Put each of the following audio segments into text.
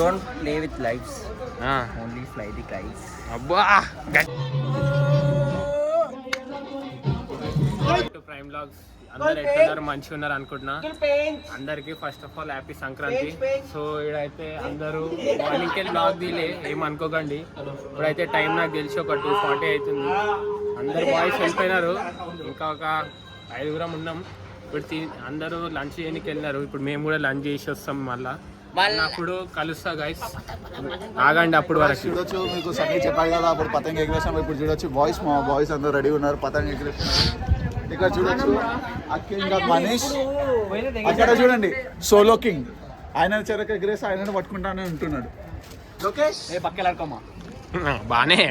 don't play with lives. Only fly the kites. అబ్బా prime vlogs అందరు ఎట్లున్నారు, మంచిగా ఉన్నారు అనుకుంటున్నా. అందరికి first of all happy Sankranti. So ఇక్కడైతే అందరూ మార్నింగ్కి వెళ్ళి బ్లాగ్ తీలే, ఏమనుకోకండి. ఇప్పుడైతే టైం నాకు తెలిసి ఒక 2:40 అవుతుంది. అందరు బాయ్స్ వెళ్ళిపోయినారు, ఇంకా ఒక 5 ఉన్నాం. ఇప్పుడు అందరూ లంచ్ చేయడానికి వెళ్ళినారు. ఇప్పుడు మేము కూడా లంచ్ చేసి వస్తాం. మళ్ళీ అప్పుడు కలుస్తా గైస్, ఆగండి అప్పుడు వరకు. చూడొచ్చు, మీకు సన్నీ చెప్పాలి కదా అప్పుడు పతంగ ఎగిరేసాం. ఇప్పుడు చూడొచ్చు మా బాయ్స్ అందరూ రెడీ ఉన్నారు, పతంగ ఎగిరేస్తున్నారు. ఇక్కడ చూడొచ్చు అక్కింగ్ మనీష్, అక్కడ చూడండి సోలో కింగ్. ఆయన చెరక ఎగిరేసి ఆయన పట్టుకుంటానే ఉంటున్నాడు. లోకేష్ బానే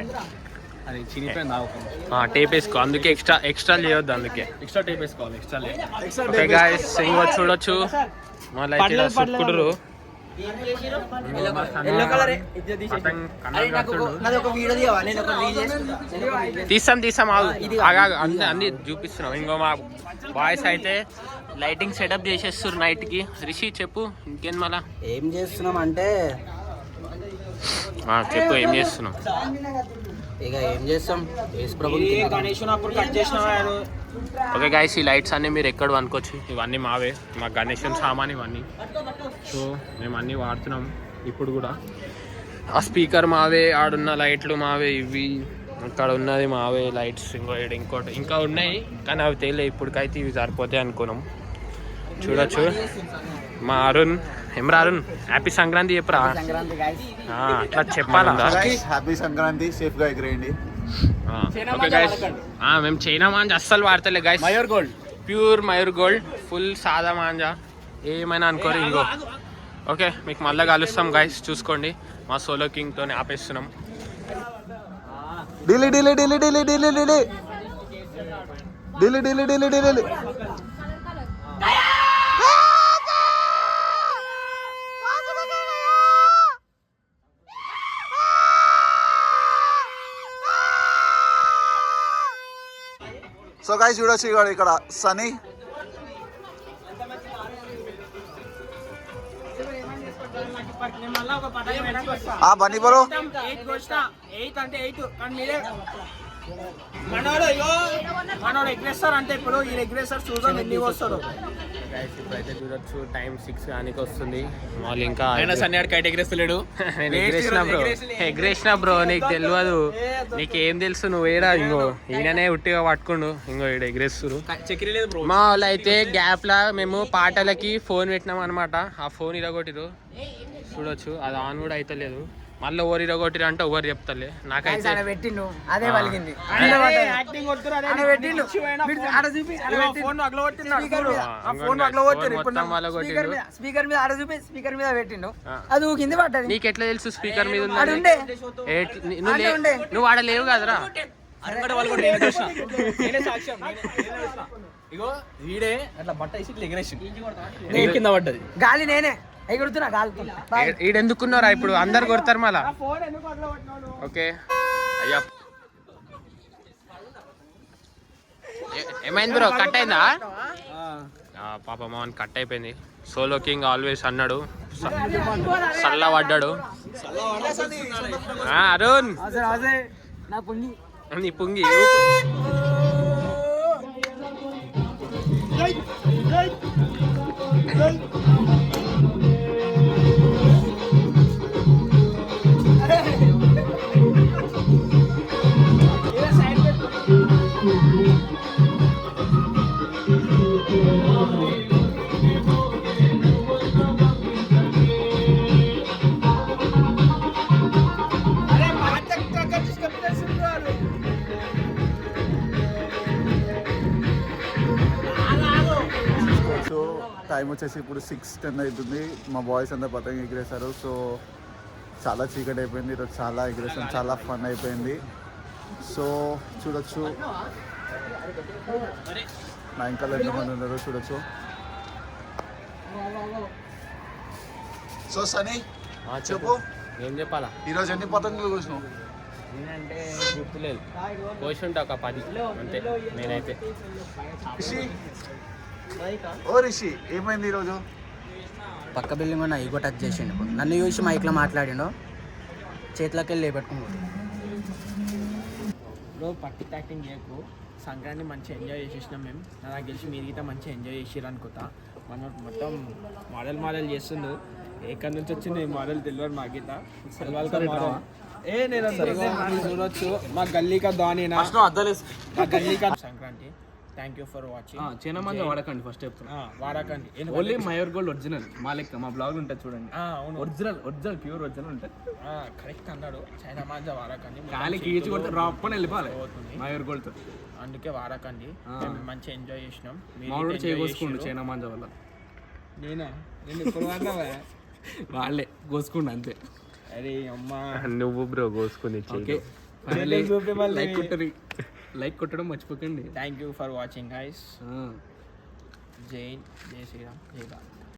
అది చినిపోయింది, టేప్ వేసుకో, అందుకే ఎక్స్ట్రా చేయొద్దు, అందుకే ఎక్స్ట్రా టేప్ వేసుకోవాలి. ఓకే గైస్, ఇంకో చూడొచ్చు మళ్ళీ సుక్కుడురు తీస్తాం అన్ని చూపిస్తున్నాం. ఇంకో మా బాయ్స్ అయితే లైటింగ్ సెటప్ చేసేస్తారు నైట్ కి. రిషి చెప్పు ఇంకేం మళ్ళా ఏం చేస్తున్నాం అంటే, చెప్పు ఏం చేస్తున్నాం. ఇక ఏం చేస్తాం, ఓకే గైస్, ఈ లైట్స్ అన్నీ మీరు ఎక్కడ అనుకోవచ్చు. ఇవన్నీ మావే, మా గణేషన్ సామాన్ ఇవన్నీ. సో మేము అన్నీ వాడుతున్నాం ఇప్పుడు కూడా. ఆ స్పీకర్ మావే, ఆడున్న లైట్లు మావే, ఇవి అక్కడ ఉన్నది మావే లైట్స్. ఇంకోటి ఇంకా ఉన్నాయి కానీ అవి తెలియదు ఇప్పటికైతే. ఇవి సరిపోతాయి అనుకున్నాం. చూడొచ్చు మా అరుణ్. ఏమరా అరుణ్, హ్యాపీ సంక్రాంతి చెప్పురా. అట్లా చెప్పాలా, హ్యాపీ సంక్రాంతి, సేఫ్ గా ఎగిరేయండి. ఓకే గైస్, మేము చైనా మాంజా అస్సలు వాడతలే guys. Mayur gold, pure Mayur gold, full సాదా మాంజా, ఏమైనా అనుకోరు. ఇంకో ఓకే, మీకు మళ్ళీ కలుస్తాం గైస్, చూసుకోండి. మా సోలో కింగ్ తోనే ఆపేస్తున్నాం. ఢిల్లీ ఢిల్లీ ఢిల్లీ ఢిల్లీ ఢిల్లీ ఢిల్లీ ఢిల్లీ ఢిల్లీ ఢిల్లీ ఢిల్లీ. సో గైస్ చూడొచ్చు ఇక్కడ సనీ. బన్నీ బరో మనోడు ఎగ్రెసర్ అంటే ఇప్పుడు ఈ ఎగ్రెసర్ చూద్దాం ఎన్ని వస్తారు. ఇప్పుడైతే చూడొచ్చు టైం 6 కానీ వస్తుంది. వాళ్ళు ఇంకా ఎగ్రేస్తలేడు. ఎగ్రేసిన బ్రో, నీకు తెలియదు, నీకేం తెలుసు, నువ్వేడా. ఇంకో ఈయననే ఉట్టిగా పట్టుకుండు. ఇంకో ఈడ ఎగ్రేస్తురు. మా వాళ్ళు అయితే గ్యాప్ లా మేము పాటలకి ఫోన్ పెట్టినాం అనమాట. ఆ ఫోన్ ఇరగొట్టిరు చూడొచ్చు. అది ఆన్ కూడా అయితే లేదు. మళ్ళీ ఓవర్ ఇరగొట్టిరు అంటే ఓవర్ చెప్తలే. నాకైతే నీకు ఎట్లా తెలుసు స్పీకర్ మీద నువ్వు ఆడలేవు కదరా. వీడే అట్లా బట్ట వేసి కింద పడ్డది గాలి, నేనే ఈడెందుకున్నారా ఇప్పుడు, అందరు కొడతారు మళ్ళా. ఓకే అయ్యా, ఏమైంది బ్రో, కట్ అయిందా? పాప మోహన్ కట్ అయిపోయింది. సోలో కింగ్ ఆల్వేస్ అన్నాడు, సల్లా పడ్డాడు. అరుణ్ నీ పుంగి టైం వచ్చేసి ఇప్పుడు 6:10 అవుతుంది. మా బాయ్స్ అందరు పతంగ ఎగిరేశారు. సో చాలా చీకటి అయిపోయింది. ఈరోజు చాలా ఎగిరేసాం, చాలా ఫన్ అయిపోయింది. సో చూడొచ్చు నా ఇంకా ఎంతమంది ఉన్నారు చూడొచ్చు. సో సనీ చెప్పు, ఏం చెప్పాలా? ఈరోజు ఎన్ని పతంగులు కోసినావు? నేనంటే గుర్తులేదు, కోసి ఉంటా ఒక 10 అంతే నేనైతే. రిషి, ఓ రిషి ఏమైంది ఈరోజు? పక్క బిల్డింగ్ కూడా ఇగో టచ్ చేసిండు ఇప్పుడు. నన్ను చూసి మైక్లో మాట్లాడిండు, చేతిలోకి వెళ్ళి లేపెట్టుకున్నాడు. బ్రో పట్టి యాక్టింగ్ చేయకు. సంక్రాంతి మంచిగా ఎంజాయ్ చేసేసినాం మేము. నాకు తెలిసి మీరు గీత మంచిగా ఎంజాయ్ చేసిర్రు అనుకుంటా. మనం మొత్తం మోడల్ చేస్తుండు. ఎక్కడి నుంచి వచ్చింది ఈ మోడల్ తెలియదు మా గీత. నేను చూడొచ్చు మా గల్లీకా దాని మా గల్లీకా Sankranti. Thank you for watching. China మంది వాడకండి, ఫస్ట్ చెప్తున్నా. వాడకండి. ఓన్లీ మయూర్ గోల్డ్ ఒరిజినల్ మా లెక్క, మా బ్లాగ్ ఉంటుంది చూడండి. అవును, ఒరిజినల్ ప్యూర్ ఒరిజినల్ ఉంటుంది. కరెక్ట్ అన్నాడు. చైనా మాంజా వాడకండి, ఖాళీ కీచి కొట్టి రాప్పని వెళ్ళిపోవాలి మయూర్ గోల్డ్ తో. అందుకే వాడకండి. మేము మంచిగా ఎంజాయ్ చేసినాం. మా వాడు చేయకోసుకుండు చైనా మంజా వల్ల. నేను ఇప్పుడు వాడినావా? వాళ్ళే కోసుకుండు అంతే. అరే అమ్మా, నువ్వు బ్రో కోసుకుని. ఓకే, లైక్ కొట్టడం మర్చిపోకండి. Thank you for watching guys. జై శ్రీరామ్, జై భారత్.